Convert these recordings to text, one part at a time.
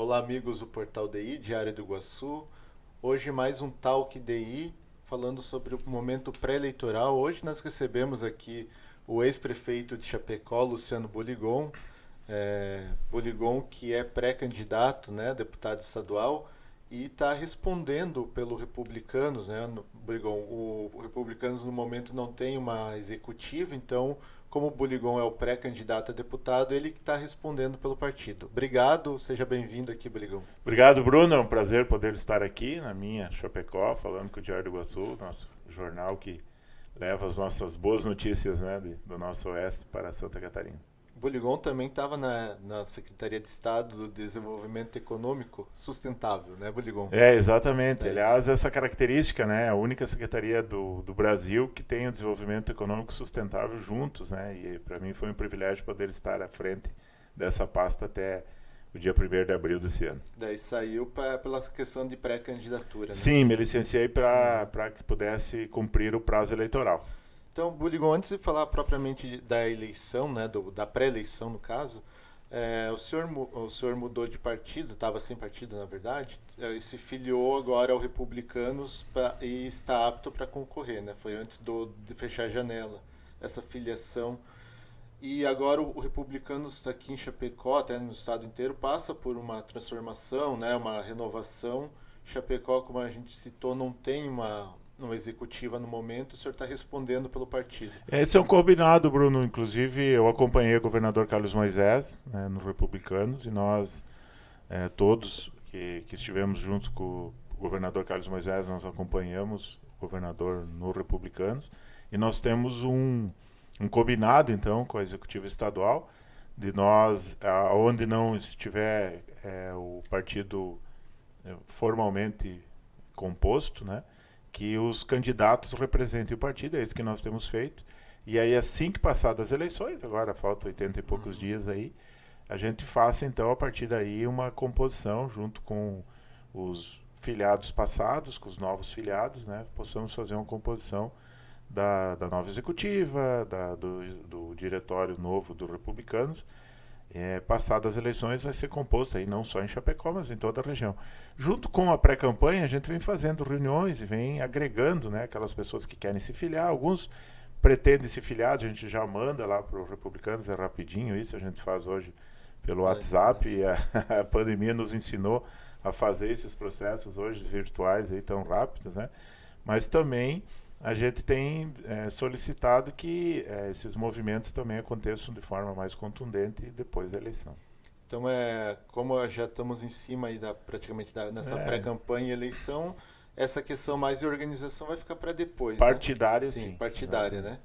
Olá, amigos do Portal DI, Diário do Iguaçu. Hoje mais um Talk DI, falando sobre o momento pré-eleitoral. Hoje nós recebemos aqui o ex-prefeito de Chapecó, Luciano Boligon. Boligon, que é pré-candidato, né, deputado estadual, e está respondendo pelo Republicanos, né, Boligon. O Republicanos no momento não tem uma executiva, então, como o Boligon é o pré-candidato a deputado, ele que está respondendo pelo partido. Obrigado, seja bem-vindo aqui, Boligon. Obrigado, Bruno. É um prazer poder estar aqui na minha Chapecó, falando com o Diário do Iguaçu, nosso jornal que leva as nossas boas notícias, né, do nosso oeste para Santa Catarina. O Boligon também estava na Secretaria de Estado do Desenvolvimento Econômico Sustentável, né, Boligon? Exatamente. É isso. Aliás, essa característica, né, é a única secretaria do Brasil que tem o desenvolvimento econômico sustentável juntos, né, e para mim foi um privilégio poder estar à frente dessa pasta até o dia 1º de abril desse ano. Daí saiu pela questão de pré-candidatura, né? Sim, me licenciei para que pudesse cumprir o prazo eleitoral. Então, Boligon, antes de falar propriamente da eleição, né, da pré-eleição no caso, o senhor mudou de partido, estava sem partido na verdade, e se filiou agora ao Republicanos e está apto para concorrer, né? Foi antes de fechar a janela, essa filiação. E agora o Republicanos aqui em Chapecó, até no estado inteiro, passa por uma transformação, né, uma renovação. Chapecó, como a gente citou, não tem uma executiva no momento, o senhor está respondendo pelo partido. Esse é um combinado, Bruno. Inclusive, eu acompanhei o governador Carlos Moisés, né, no Republicanos, e nós, todos que estivemos junto com o governador Carlos Moisés, nós acompanhamos o governador no Republicanos, e nós temos um combinado, então, com a executiva estadual, de nós, onde não estiver o partido formalmente composto, né, que os candidatos representem o partido, é isso que nós temos feito. E aí, assim que passadas as eleições, agora falta 80 e poucos dias aí, a gente faça, então, a partir daí, uma composição junto com os filiados passados, com os novos filiados, né, possamos fazer uma composição da nova executiva, do diretório novo do Republicanos. Passadas as eleições vai ser composto aí não só em Chapecó, mas em toda a região. Junto com a pré-campanha, a gente vem fazendo reuniões e vem agregando, né, aquelas pessoas que querem se filiar. Alguns pretendem se filiar, a gente já manda lá para os Republicanos, é rapidinho isso, a gente faz hoje pelo WhatsApp, e a pandemia nos ensinou a fazer esses processos hoje virtuais aí tão rápidos, né? Mas também a gente tem solicitado que esses movimentos também aconteçam de forma mais contundente depois da eleição. Então, como já estamos em cima aí nessa pré-campanha e eleição, essa questão mais de organização vai ficar para depois, partidária, né? sim. Partidária, né?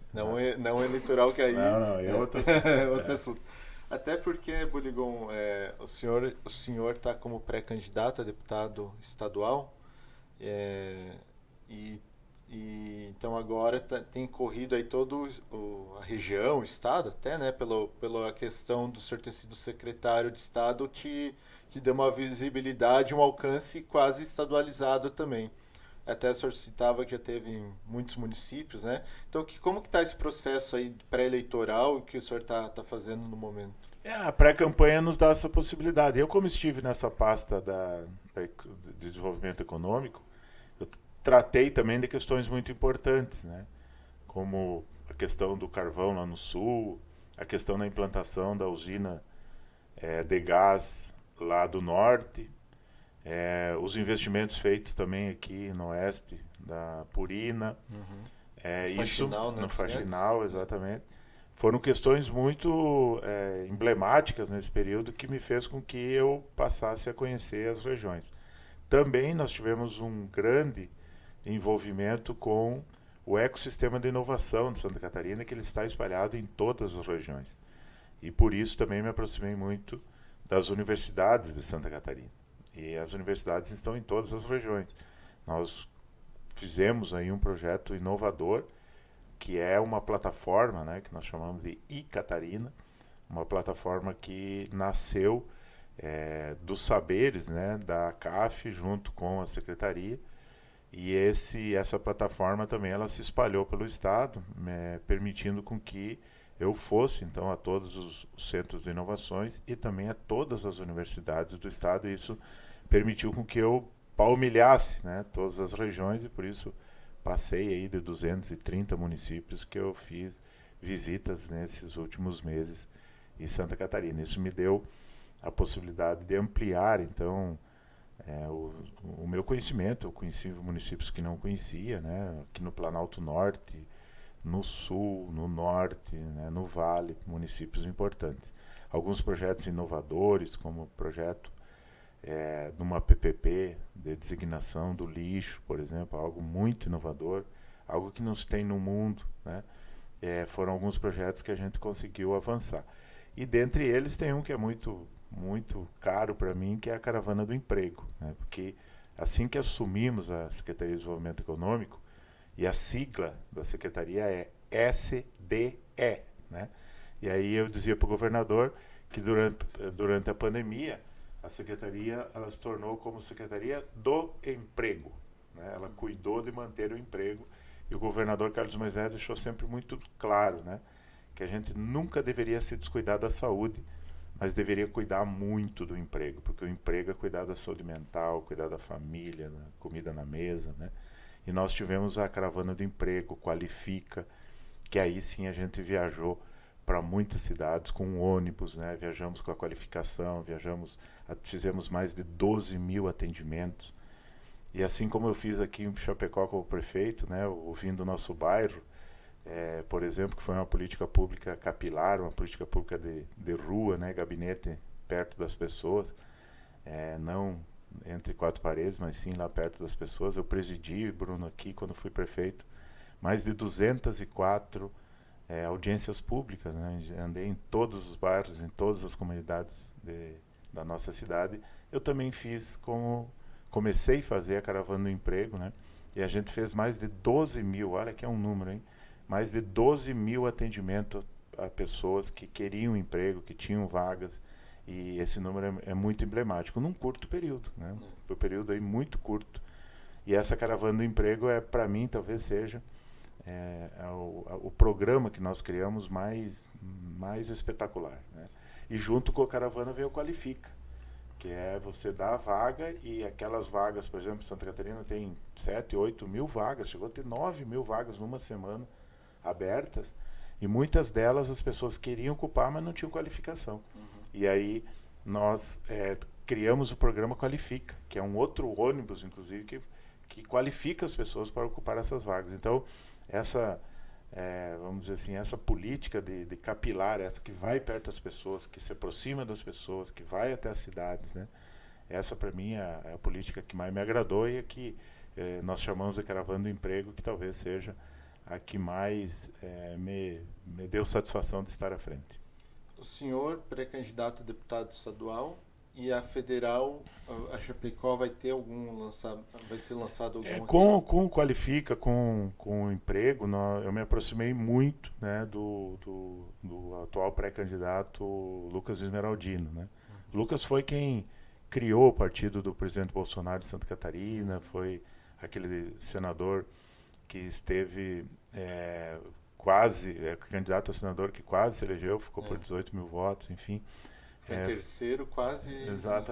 Não eleitoral, que aí não, é outro assunto. outro assunto. Até porque, Boligon, o senhor está como pré-candidato a deputado estadual, e então agora tem corrido aí toda a região, o estado até, né, pela questão do senhor ter sido secretário de estado, te deu uma visibilidade, um alcance quase estadualizado também. Até o senhor citava que já teve em muitos municípios, né? Então, como que está esse processo aí pré-eleitoral que o senhor está fazendo no momento? A pré-campanha nos dá essa possibilidade. Eu, como estive nessa pasta de desenvolvimento econômico, eu tratei também de questões muito importantes, né? Como a questão do carvão lá no sul, a questão da implantação da usina de gás lá do norte, os investimentos feitos também aqui no oeste da Purina, isso Faxinal, né, no dos Faxinal, exatamente. Foram questões muito emblemáticas nesse período que me fez com que eu passasse a conhecer as regiões. Também nós tivemos um grande envolvimento com o ecossistema de inovação de Santa Catarina, que ele está espalhado em todas as regiões. E por isso também me aproximei muito das universidades de Santa Catarina. E as universidades estão em todas as regiões. Nós fizemos aí um projeto inovador, que é uma plataforma, né, que nós chamamos de iCatarina, uma plataforma que nasceu dos saberes, né, da CAF junto com a Secretaria. E essa plataforma também ela se espalhou pelo estado, permitindo com que eu fosse, então, a todos os centros de inovações e também a todas as universidades do estado, e isso permitiu com que eu palmilhasse, né, todas as regiões, e por isso passei aí de 230 municípios que eu fiz visitas nesses últimos meses em Santa Catarina. Isso me deu a possibilidade de ampliar, então, o meu conhecimento. Eu conheci municípios que não conhecia, né, aqui no Planalto Norte, no Sul, no Norte, né, no Vale, municípios importantes. Alguns projetos inovadores, como o projeto de uma PPP de designação do lixo, por exemplo, algo muito inovador, algo que não se tem no mundo, né? Foram alguns projetos que a gente conseguiu avançar. E dentre eles tem um que é muito, muito caro para mim, que é a Caravana do Emprego, né? Porque assim que assumimos a Secretaria de Desenvolvimento Econômico, e a sigla da secretaria é SDE, né? E aí eu dizia para o governador que durante a pandemia a secretaria ela se tornou como Secretaria do Emprego, né? Ela cuidou de manter o emprego, e o governador Carlos Moisés deixou sempre muito claro, né, que a gente nunca deveria se descuidar da saúde, mas deveria cuidar muito do emprego, porque o emprego é cuidar da saúde mental, cuidar da família, da comida na mesa, né? E nós tivemos a Caravana do Emprego, Qualifica, que aí sim a gente viajou para muitas cidades com ônibus, né? Viajamos com a qualificação, fizemos mais de 12 mil atendimentos. E assim como eu fiz aqui em Chapecó como prefeito, né, ouvindo o nosso bairro, por exemplo, que foi uma política pública capilar, uma política pública de rua, né, gabinete perto das pessoas, não entre quatro paredes, mas sim lá perto das pessoas. Eu presidi, Bruno, aqui quando fui prefeito, mais de 204 audiências públicas, né? Andei em todos os bairros, em todas as comunidades da nossa cidade. Eu também comecei a fazer a Caravana do Emprego, né? E a gente fez mais de 12 mil, olha que é um número, hein? Mais de 12 mil atendimentos a pessoas que queriam emprego, que tinham vagas, e esse número é muito emblemático, num curto período, né? Um período aí muito curto. E essa Caravana do Emprego para mim, talvez seja o programa que nós criamos mais espetacular, né? E junto com a Caravana veio o Qualifica, que é você dar a vaga, e aquelas vagas, por exemplo, Santa Catarina tem 7, 8 mil vagas, chegou a ter 9 mil vagas numa semana abertas, e muitas delas as pessoas queriam ocupar, mas não tinham qualificação. E aí nós criamos o programa Qualifica, que é um outro ônibus, inclusive, que qualifica as pessoas para ocupar essas vagas. Então, vamos dizer assim, essa política de capilar, essa que vai perto das pessoas, que se aproxima das pessoas, que vai até as cidades, né? Essa, para mim, é a política que mais me agradou, e a que nós chamamos de Caravana do Emprego, que talvez seja a que mais me deu satisfação de estar à frente. O senhor, pré-candidato a deputado estadual, e a federal, a Chapecó, vai ser lançado algum... Com o Qualifica, com o emprego, eu me aproximei muito, né, do atual pré-candidato Lucas Esmeraldino, né? Lucas foi quem criou o partido do presidente Bolsonaro de Santa Catarina, foi aquele senador que esteve candidato a senador que quase se elegeu, ficou por 18 mil votos, enfim. Terceiro, quase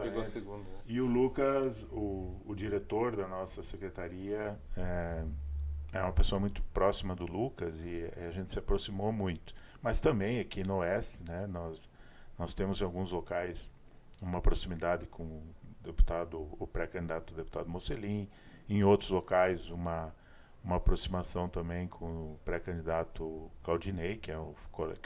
pegou a segunda. E o Lucas, o diretor da nossa secretaria, é uma pessoa muito próxima do Lucas, e a gente se aproximou muito. Mas também aqui no Oeste, né, nós temos em alguns locais uma proximidade com o pré-candidato deputado Mocelin, em outros locais uma aproximação também com o pré-candidato Claudinei, que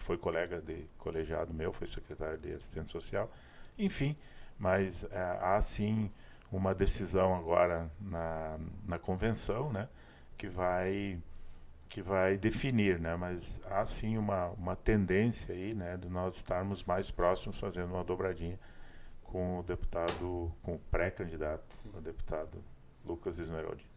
foi colega de colegiado meu, foi secretário de assistente social. Enfim, mas há sim uma decisão agora na convenção, né, que vai definir, né, mas há sim uma tendência aí, né, de nós estarmos mais próximos, fazendo uma dobradinha com o pré-candidato, o deputado Lucas Esmeraldino.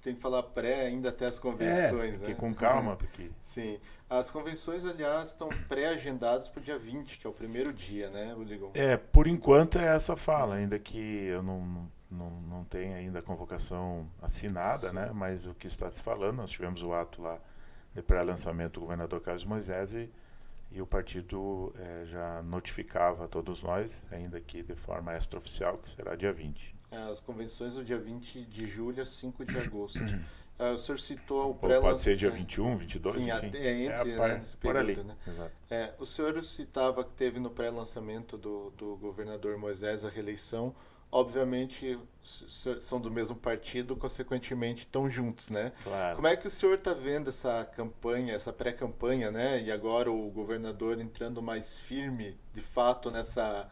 Tem que falar ainda até as convenções, né? Com calma, porque... Sim. As convenções, aliás, estão pré-agendadas para o dia 20, que é o primeiro dia, né, Ligão? Por enquanto é essa fala, ainda que eu não tenha ainda a convocação assinada, né? Mas o que está se falando, nós tivemos o ato lá de pré-lançamento do governador Carlos Moisés, e e o partido já notificava a todos nós, ainda que de forma extraoficial, que será dia 20. As convenções do dia 20 de julho a 5 de agosto. O senhor citou o Pode ser dia 21, 22, sim, enfim. Entre, nesse por período. ali. Né? Exato. O senhor citava que teve no pré-lançamento do governador Moisés a reeleição. Obviamente, são do mesmo partido, consequentemente, estão juntos, né? Claro. Como é que o senhor está vendo essa campanha, essa pré-campanha, né? E agora o governador entrando mais firme, de fato, nessa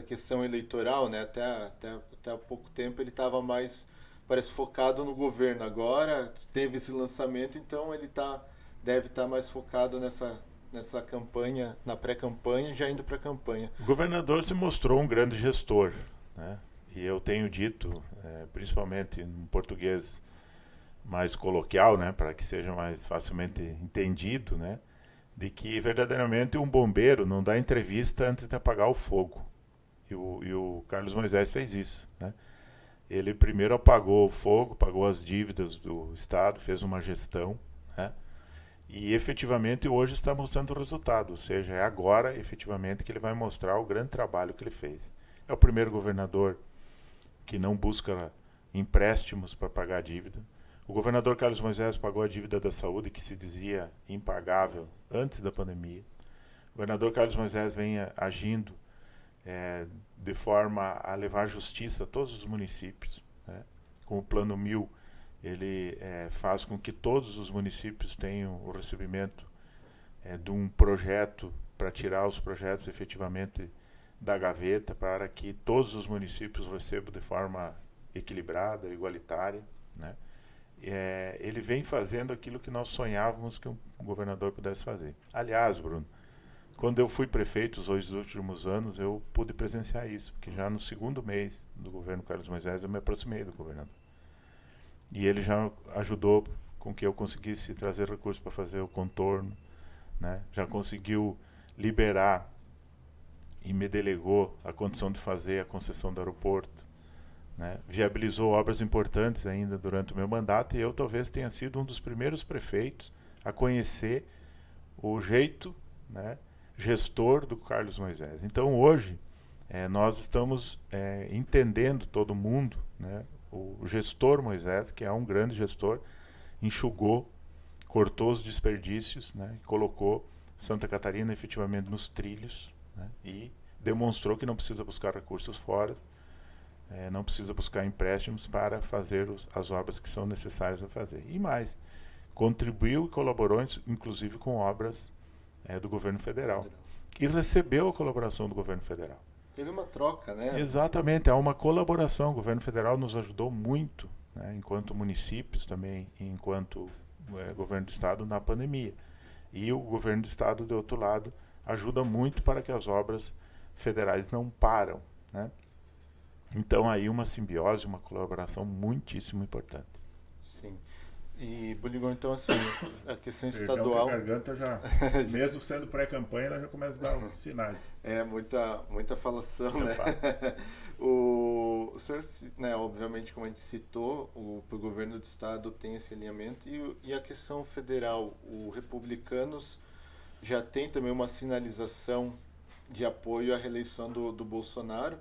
questão eleitoral, né? Até há pouco tempo ele estava mais, parece, focado no governo. Agora teve esse lançamento, então ele deve estar mais focado nessa campanha, na pré-campanha, já indo para a campanha. O governador se mostrou um grande gestor, né? E eu tenho dito, principalmente em português mais coloquial, né, para que seja mais facilmente entendido, né, de que verdadeiramente um bombeiro não dá entrevista antes de apagar o fogo. E o Carlos Moisés fez isso, né? Ele primeiro apagou o fogo, pagou as dívidas do Estado, fez uma gestão, né? E efetivamente hoje está mostrando o resultado, ou seja, é agora efetivamente que ele vai mostrar o grande trabalho que ele fez. É o primeiro governador que não busca empréstimos para pagar a dívida. O governador Carlos Moisés pagou a dívida da saúde, que se dizia impagável antes da pandemia. O governador Carlos Moisés vem agindo de forma a levar justiça a todos os municípios, né? Com o Plano 1000, ele faz com que todos os municípios tenham o recebimento de um projeto para tirar os projetos efetivamente da gaveta, para que todos os municípios recebam de forma equilibrada, igualitária, né? Ele vem fazendo aquilo que nós sonhávamos que um governador pudesse fazer. Aliás, Bruno, quando eu fui prefeito os 2 últimos anos, eu pude presenciar isso, porque já no segundo mês do governo Carlos Moisés eu me aproximei do governador. E ele já ajudou com que eu conseguisse trazer recursos para fazer o contorno, né? Já conseguiu liberar e me delegou a condição de fazer a concessão do aeroporto, né? Viabilizou obras importantes ainda durante o meu mandato, e eu talvez tenha sido um dos primeiros prefeitos a conhecer o jeito, né, gestor do Carlos Moisés. Então hoje nós estamos entendendo, todo mundo, né, o gestor Moisés, que é um grande gestor, enxugou, cortou os desperdícios, né, e colocou Santa Catarina efetivamente nos trilhos, né, e demonstrou que não precisa buscar recursos fora, não precisa buscar empréstimos para fazer as obras que são necessárias a fazer. E mais, contribuiu e colaborou, inclusive, com obras do governo federal. E recebeu a colaboração do governo federal. Teve uma troca, né? Exatamente, há uma colaboração. O governo federal nos ajudou muito, né, enquanto municípios também, enquanto governo do estado na pandemia. E o governo do estado, do outro lado, ajuda muito para que as obras federais não param, né? Então aí uma simbiose, uma colaboração muitíssimo importante. Sim. E, Buligão, então assim, a questão estadual... A garganta já, mesmo sendo pré-campanha, ela já começa a dar uns sinais. Muita falação, né? O senhor, né, obviamente, como a gente citou, o governo do estado tem esse alinhamento, e a questão federal, o Republicanos já tem também uma sinalização de apoio à reeleição do Bolsonaro.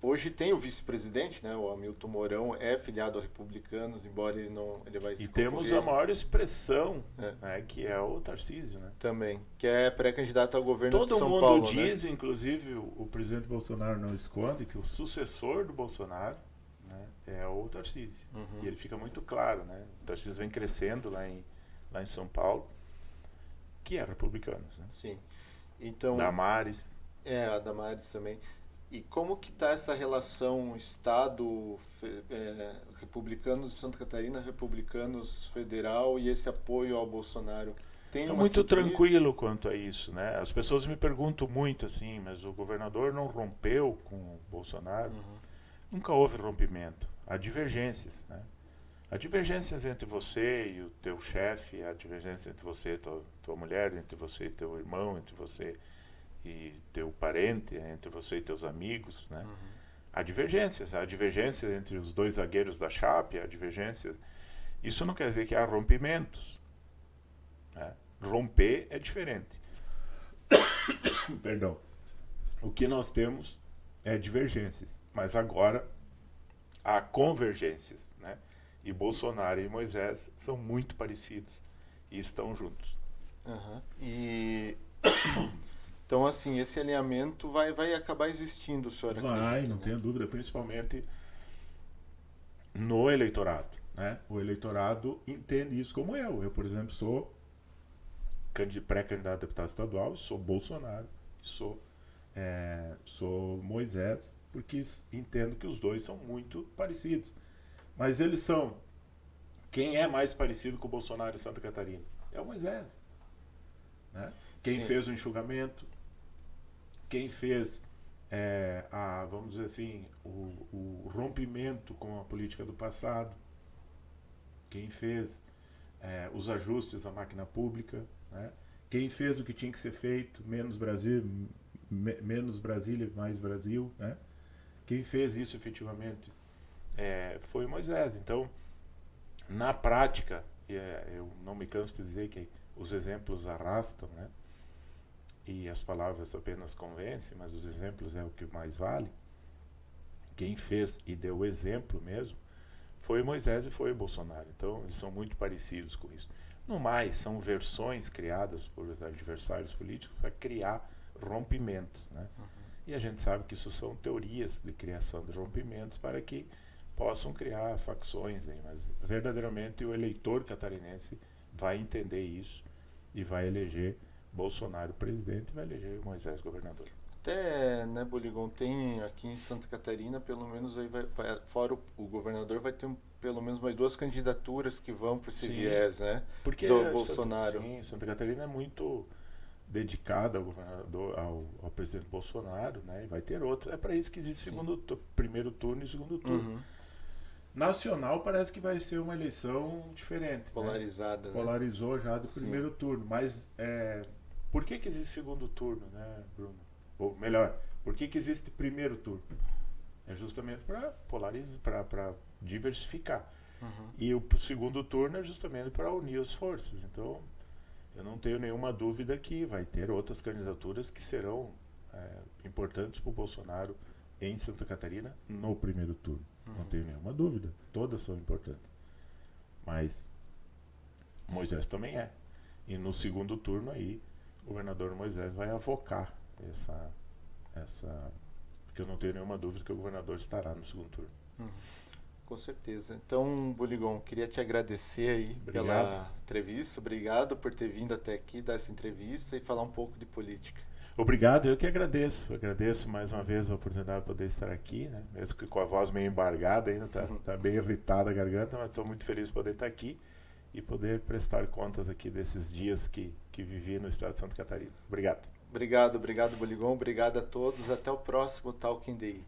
Hoje tem o vice-presidente, né, o Hamilton Mourão, é filiado a Republicanos, embora ele vai se concorrer. Temos a maior expressão, né, que é o Tarcísio, né? Também, que é pré-candidato ao governo de São Paulo. Todo mundo diz, né? Inclusive o presidente Bolsonaro não esconde, que o sucessor do Bolsonaro, né, é o Tarcísio. E ele fica muito claro, né? O Tarcísio vem crescendo lá em São Paulo, que é Republicanos, né? Sim. Então, Damares. A Damares também. E como que está essa relação Estado, Republicanos de Santa Catarina, Republicanos Federal, e esse apoio ao Bolsonaro? Tem uma muito sintonia? Tranquilo quanto a isso, né? As pessoas me perguntam muito assim, mas o governador não rompeu com o Bolsonaro? Nunca houve rompimento. Há divergências, né? Há divergências entre você e o teu chefe, há divergências entre você e tua mulher, entre você e teu irmão, entre você e teu parente, entre você e teus amigos, né? Há divergências entre os 2 zagueiros da Chape, há divergências. Isso não quer dizer que há rompimentos, né? Romper é diferente. Perdão. O que nós temos é divergências, mas agora há convergências, né? E Bolsonaro e Moisés são muito parecidos e estão juntos. Uhum. E então, assim, esse alinhamento vai acabar existindo, o senhor acredita? Vai, não tenho dúvida, principalmente no eleitorado, né? O eleitorado entende isso como eu. Eu, por exemplo, sou pré-candidato a deputado estadual, sou Bolsonaro, sou Moisés, porque entendo que os dois são muito parecidos. Mas eles são... Quem é mais parecido com o Bolsonaro em Santa Catarina? É o Moisés. Né? Quem fez o enxugamento, quem fez, vamos dizer assim, o rompimento com a política do passado, quem fez os ajustes à máquina pública, né? Quem fez o que tinha que ser feito, menos Brasília, mais Brasil, né? Quem fez isso efetivamente foi Moisés. Então, na prática, eu não me canso de dizer que os exemplos arrastam, né? E as palavras apenas convencem, mas os exemplos é o que mais vale. Quem fez e deu o exemplo mesmo foi Moisés e foi o Bolsonaro. Então, eles são muito parecidos com isso. No mais, são versões criadas por adversários políticos para criar rompimentos, né? Uhum. E a gente sabe que isso são teorias de criação de rompimentos para que possam criar facções, né? Mas verdadeiramente o eleitor catarinense vai entender isso e vai eleger Bolsonaro presidente e vai eleger Moisés governador. Até, né, Boligon, tem aqui em Santa Catarina, pelo menos aí fora o governador, vai ter pelo menos mais 2 candidaturas que vão para esse viés, né? Porque do Bolsonaro. Santa Catarina é muito dedicada ao governador, ao presidente Bolsonaro, né? E vai ter outros. É para isso que existe primeiro turno e segundo turno. Uhum. Nacional parece que vai ser uma eleição diferente. Polarizada, né? Polarizou já do primeiro turno. Mas por que existe segundo turno, né, Bruno? Ou melhor, por que existe primeiro turno? É justamente para polarizar, para diversificar. Uhum. E o segundo turno é justamente para unir as forças. Então, eu não tenho nenhuma dúvida que vai ter outras candidaturas que serão importantes para o Bolsonaro em Santa Catarina no primeiro turno. Uhum. Não tenho nenhuma dúvida. Todas são importantes. Mas Moisés também é. E no segundo turno aí, o governador Moisés vai avocar essa... Porque eu não tenho nenhuma dúvida que o governador estará no segundo turno. Uhum. Com certeza. Então, Boligon, queria te agradecer aí pela entrevista. Obrigado por ter vindo até aqui dar essa entrevista e falar um pouco de política. Obrigado, eu que agradeço. Agradeço mais uma vez a oportunidade de poder estar aqui, né? Mesmo que com a voz meio embargada ainda, tá bem irritada a garganta, mas estou muito feliz de poder estar aqui e poder prestar contas aqui desses dias que vivi no estado de Santa Catarina. Obrigado. Obrigado, Boligon. Obrigado a todos. Até o próximo Talking Day.